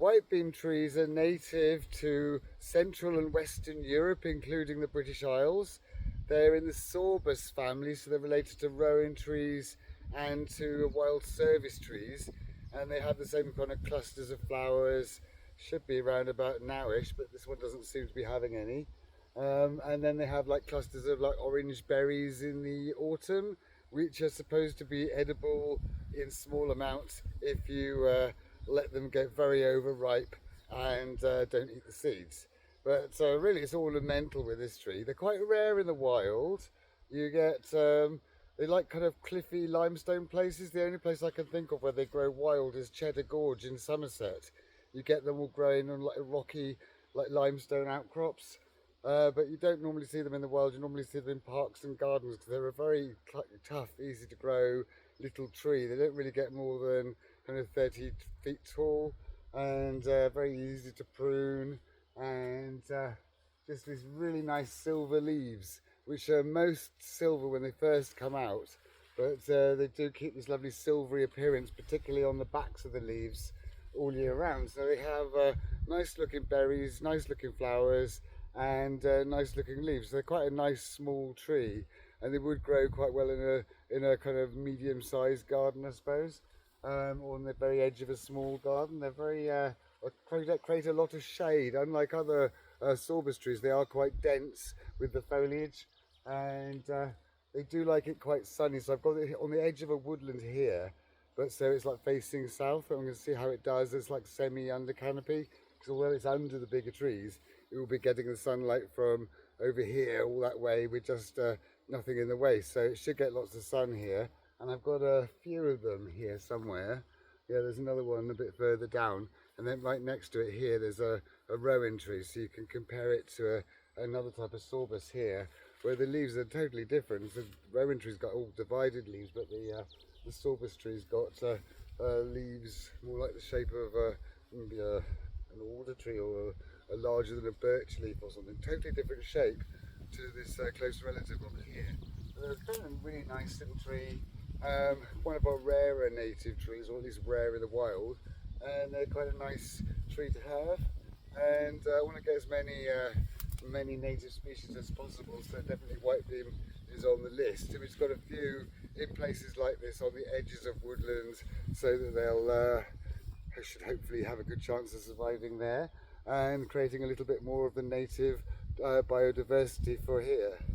Whitebeam trees are native to Central and Western Europe, including the British Isles. They're in the sorbus family, so they're related to rowan trees and to wild service trees. And they have the same kind of clusters of flowers, should be around about nowish, but this one doesn't seem to be having any. And then they have like clusters of like orange berries in the autumn, which are supposed to be edible in small amounts if you let them get very overripe and don't eat the seeds. But really it's ornamental with this tree. They're quite rare in the wild. You get, they like kind of cliffy limestone places. The only place I can think of where they grow wild is Cheddar Gorge in Somerset. You get them all growing on like rocky, like limestone outcrops. But you don't normally see them in the wild. You normally see them in parks and gardens because they're a very tough, easy to grow little tree. They don't really get more than kind of 30 feet tall and very easy to prune, and just these really nice silver leaves, which are most silver when they first come out, but they do keep this lovely silvery appearance, particularly on the backs of the leaves all year round. So they have nice looking berries, nice looking flowers, and nice looking leaves. They're quite a nice small tree, and they would grow quite well in a kind of medium sized garden, I suppose, or on the very edge of a small garden. They're very create a lot of shade. Unlike other sorbus trees, they are quite dense with the foliage, and they do like it quite sunny. So I've got it on the edge of a woodland here, but so it's like facing south. I'm going to see how it does. It's like semi under canopy, because although it's under the bigger trees, it will be getting the sunlight from over here all that way with just nothing in the way. So it should get lots of sun here. And I've got a few of them here somewhere. Yeah, there's another one a bit further down. And then right next to it here, there's a rowan tree. So you can compare it to another type of sorbus here, where the leaves are totally different. The rowan tree's got all divided leaves, but the sorbus tree's got leaves more like the shape of maybe an alder tree or a larger than a birch leaf or something. Totally different shape to this close relative one here. It's kind of a really nice little tree. One of our rarer native trees, or at least rare in the wild, and they're quite a nice tree to have. And I want to get as many native species as possible, so definitely Whitebeam is on the list. And we've got a few in places like this on the edges of woodlands, so that they'll should hopefully have a good chance of surviving there and creating a little bit more of the native biodiversity for here.